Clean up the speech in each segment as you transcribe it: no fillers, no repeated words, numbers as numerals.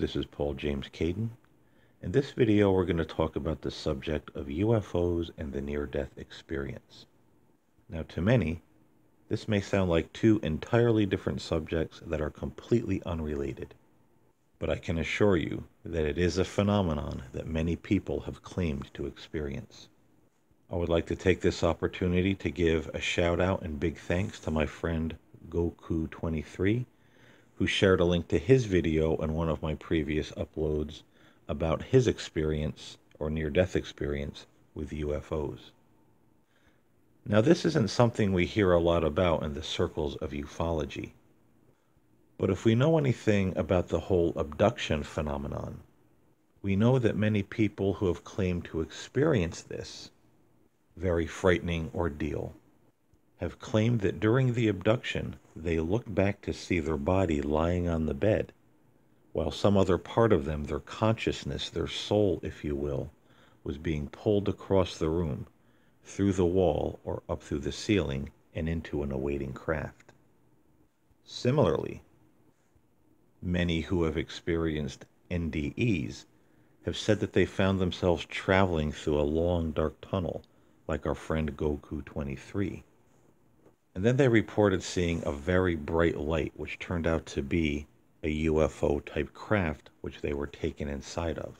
this is Paul James Caden. In this video, we're going to talk about the subject of UFOs and the near-death experience. Now, to many, this may sound like two entirely different subjects that are completely unrelated. But I can assure you that it is a phenomenon that many people have claimed to experience. I would like to take this opportunity to give a shout out and big thanks to my friend Goku23, who shared a link to his video in one of my previous uploads about his experience or near-death experience with UFOs. Now, this isn't something we hear a lot about in the circles of ufology. But if we know anything about the whole abduction phenomenon, we know that many people who have claimed to experience this very frightening ordeal have claimed that during the abduction they looked back to see their body lying on the bed, while some other part of them, their consciousness, their soul, if you will, was being pulled across the room, through the wall or up through the ceiling and into an awaiting craft. Similarly, many who have experienced NDEs have said that they found themselves traveling through a long dark tunnel, like our friend Goku23. And then they reported seeing a very bright light, which turned out to be a UFO type craft which they were taken inside of.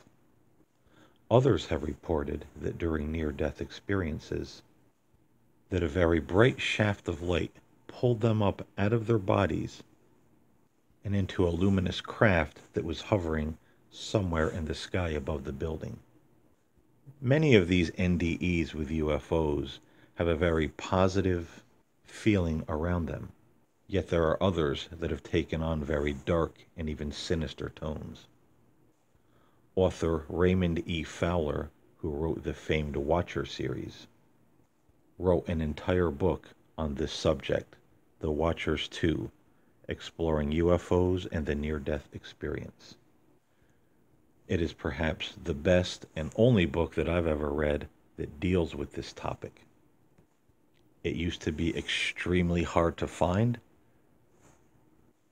Others have reported that during near-death experiences, that a very bright shaft of light pulled them up out of their bodies and into a luminous craft that was hovering somewhere in the sky above the building. Many of these NDEs with UFOs have a very positive feeling around them, yet there are others that have taken on very dark and even sinister tones. Author Raymond E. Fowler, who wrote the famed Watcher series, wrote an entire book on this subject, The Watchers 2, exploring UFOs and the near-death experience. It is perhaps the best and only book that I've ever read that deals with this topic. It used to be extremely hard to find,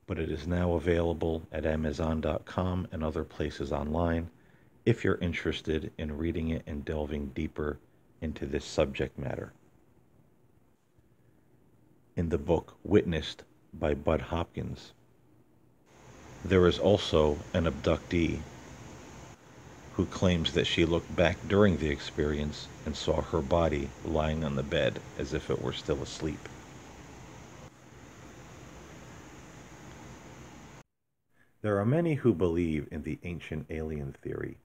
but it is now available at Amazon.com and other places online if you're interested in reading it and delving deeper into this subject matter. In the book Witnessed by Bud Hopkins, there is also an abductee who claims that she looked back during the experience and saw her body lying on the bed as if it were still asleep. There are many who believe in the ancient alien theory,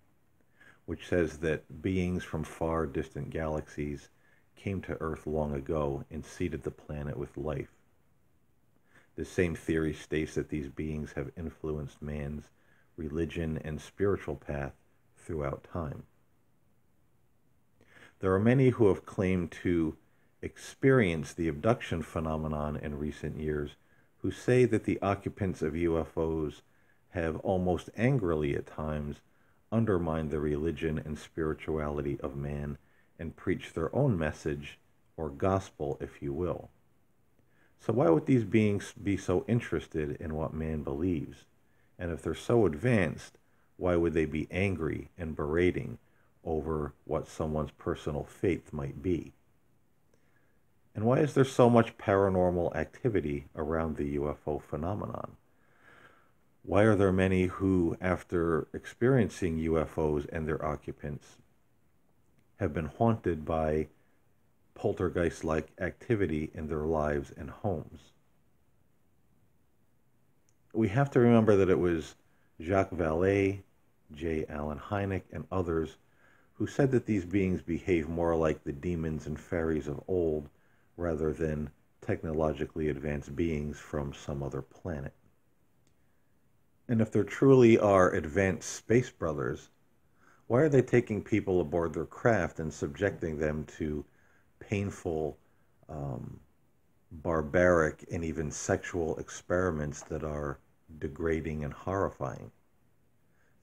which says that beings from far distant galaxies came to Earth long ago and seeded the planet with life. The same theory states that these beings have influenced man's religion and spiritual path throughout time. There are many who have claimed to experience the abduction phenomenon in recent years who say that the occupants of UFOs have almost angrily at times undermined the religion and spirituality of man and preached their own message, or gospel, if you will. So why would these beings be so interested in what man believes? And if they're so advanced, why would they be angry and berating over what someone's personal faith might be? And why is there so much paranormal activity around the UFO phenomenon? Why are there many who, after experiencing UFOs and their occupants, have been haunted by poltergeist-like activity in their lives and homes? We have to remember that it was Jacques Vallée, J. Allen Hynek, and others who said that these beings behave more like the demons and fairies of old rather than technologically advanced beings from some other planet. And if there truly are advanced space brothers, why are they taking people aboard their craft and subjecting them to painful, barbaric, and even sexual experiments that are degrading and horrifying?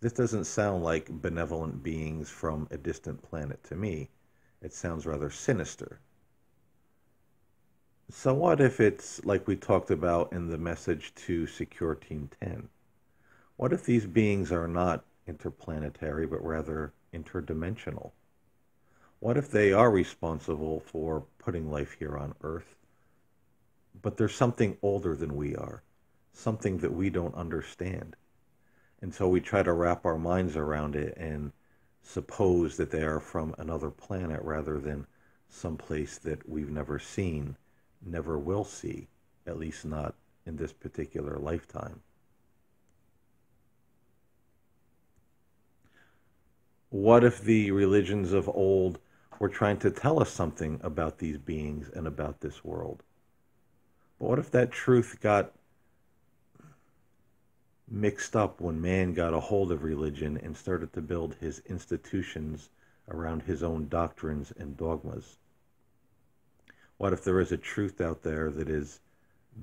This doesn't sound like benevolent beings from a distant planet to me. It sounds rather sinister. So what if it's like we talked about in the message to Secure Team 10? What if these beings are not interplanetary, but rather interdimensional? What if they are responsible for putting life here on Earth, but there's something older than we are, something that we don't understand? And so we try to wrap our minds around it and suppose that they are from another planet rather than someplace that we've never seen, never will see, at least not in this particular lifetime. What if the religions of old were trying to tell us something about these beings and about this world? But what if that truth got mixed up when man got a hold of religion and started to build his institutions around his own doctrines and dogmas? What if there is a truth out there that is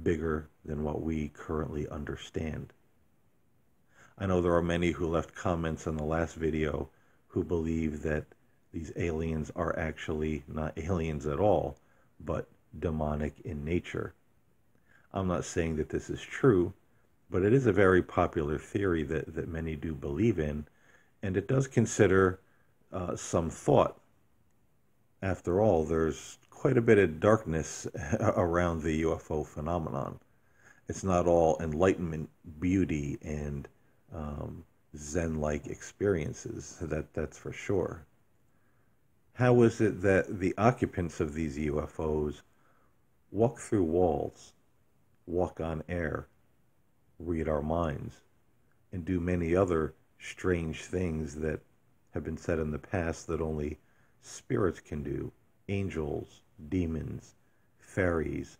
bigger than what we currently understand? I know there are many who left comments on the last video who believe that these aliens are actually not aliens at all, but demonic in nature. I'm not saying that this is true, but it is a very popular theory that many do believe in, and it does consider some thought. After all, there's quite a bit of darkness around the UFO phenomenon. It's not all enlightenment, beauty, and Zen-like experiences, that's for sure. How is it that the occupants of these UFOs walk through walls, walk on air, read our minds, and do many other strange things that have been said in the past that only spirits can do, angels, demons, fairies,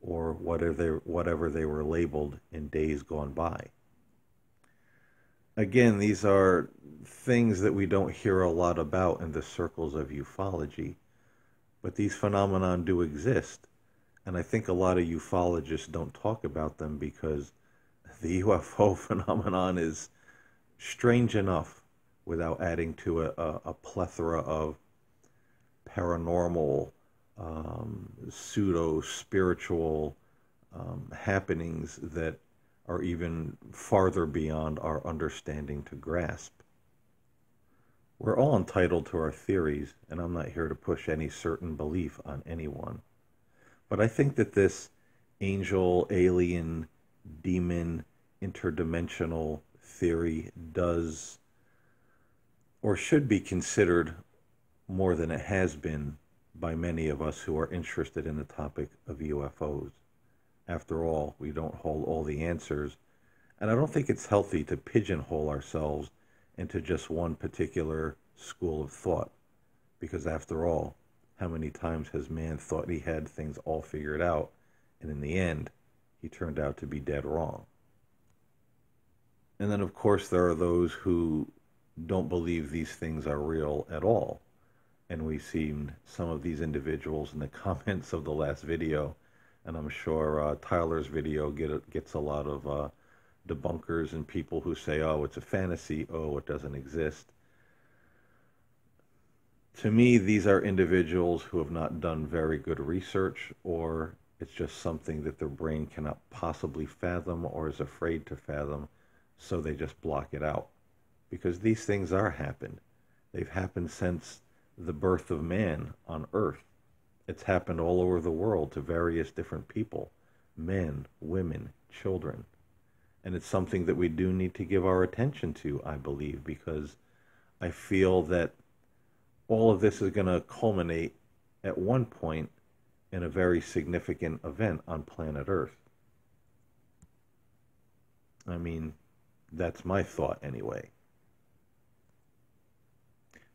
or whatever they were labeled in days gone by? Again, these are things that we don't hear a lot about in the circles of ufology, but these phenomena do exist, and I think a lot of ufologists don't talk about them because the UFO phenomenon is strange enough without adding to a plethora of paranormal, pseudo-spiritual happenings that are even farther beyond our understanding to grasp. We're all entitled to our theories, and I'm not here to push any certain belief on anyone. But I think that this angel, alien, demon, interdimensional theory does or should be considered more than it has been by many of us who are interested in the topic of UFOs. After all, we don't hold all the answers, and I don't think it's healthy to pigeonhole ourselves into just one particular school of thought, because after all, how many times has man thought he had things all figured out, and in the end, he turned out to be dead wrong? And then, of course, there are those who don't believe these things are real at all, and we've seen some of these individuals in the comments of the last video, and I'm sure Tyler's video gets a lot of debunkers and people who say, oh, it's a fantasy, oh, it doesn't exist. To me, these are individuals who have not done very good research, or it's just something that their brain cannot possibly fathom or is afraid to fathom, so they just block it out. Because these things are happened. They've happened since the birth of man on Earth. It's happened all over the world to various different people, men, women, children. And it's something that we do need to give our attention to, I believe, because I feel that all of this is going to culminate at one point in a very significant event on planet Earth. I mean, that's my thought anyway.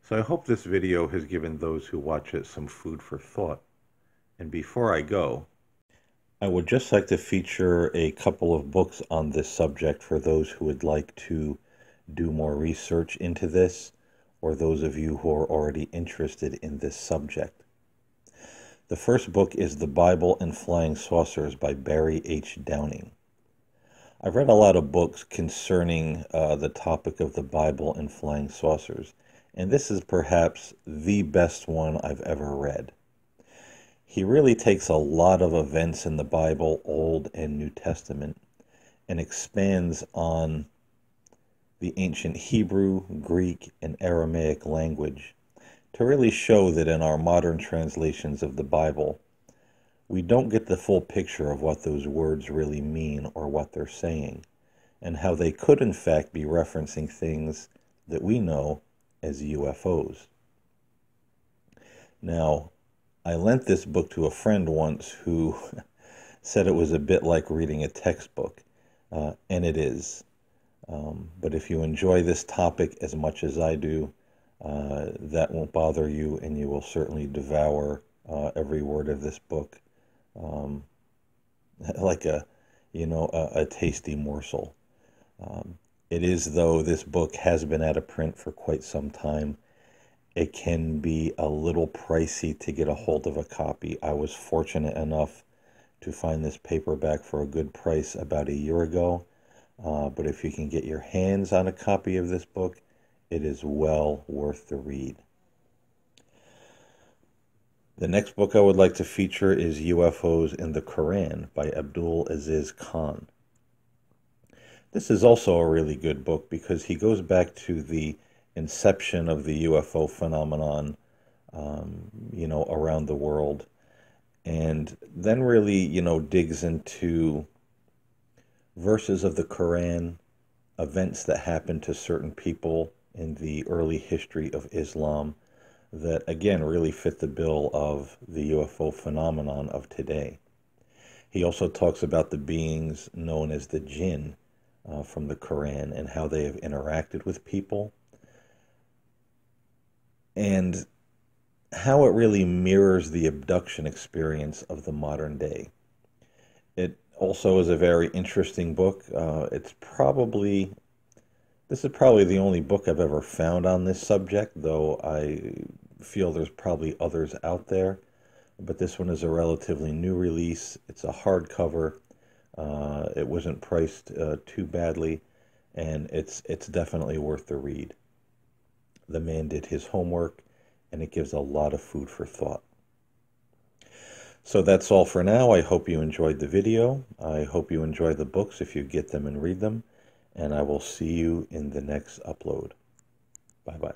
So I hope this video has given those who watch it some food for thought. And before I go, I would just like to feature a couple of books on this subject for those who would like to do more research into this, or those of you who are already interested in this subject. The first book is The Bible and Flying Saucers by Barry H. Downing. I've read a lot of books concerning the topic of the Bible and flying saucers, and this is perhaps the best one I've ever read. He really takes a lot of events in the Bible, Old and New Testament, and expands on the ancient Hebrew, Greek, and Aramaic language to really show that in our modern translations of the Bible, we don't get the full picture of what those words really mean or what they're saying, and how they could in fact be referencing things that we know as UFOs. Now, I lent this book to a friend once who said it was a bit like reading a textbook, and it is. But if you enjoy this topic as much as I do, that won't bother you, and you will certainly devour every word of this book like a tasty morsel. It is, though this book has been out of print for quite some time, it can be a little pricey to get a hold of a copy. I was fortunate enough to find this paperback for a good price about a year ago. But if you can get your hands on a copy of this book, it is well worth the read. The next book I would like to feature is UFOs in the Quran by Abdul Aziz Khan. This is also a really good book because he goes back to the inception of the UFO phenomenon, around the world, and then really, digs into verses of the Quran, events that happened to certain people in the early history of Islam that, again, really fit the bill of the UFO phenomenon of today. He also talks about the beings known as the jinn from the Quran and how they have interacted with people, and how it really mirrors the abduction experience of the modern day. It also is a very interesting book. This is probably the only book I've ever found on this subject, though I feel there's probably others out there. But this one is a relatively new release. It's a hardcover. It wasn't priced too badly, and it's definitely worth the read. The man did his homework, and it gives a lot of food for thought. So that's all for now. I hope you enjoyed the video. I hope you enjoy the books if you get them and read them. And I will see you in the next upload. Bye-bye.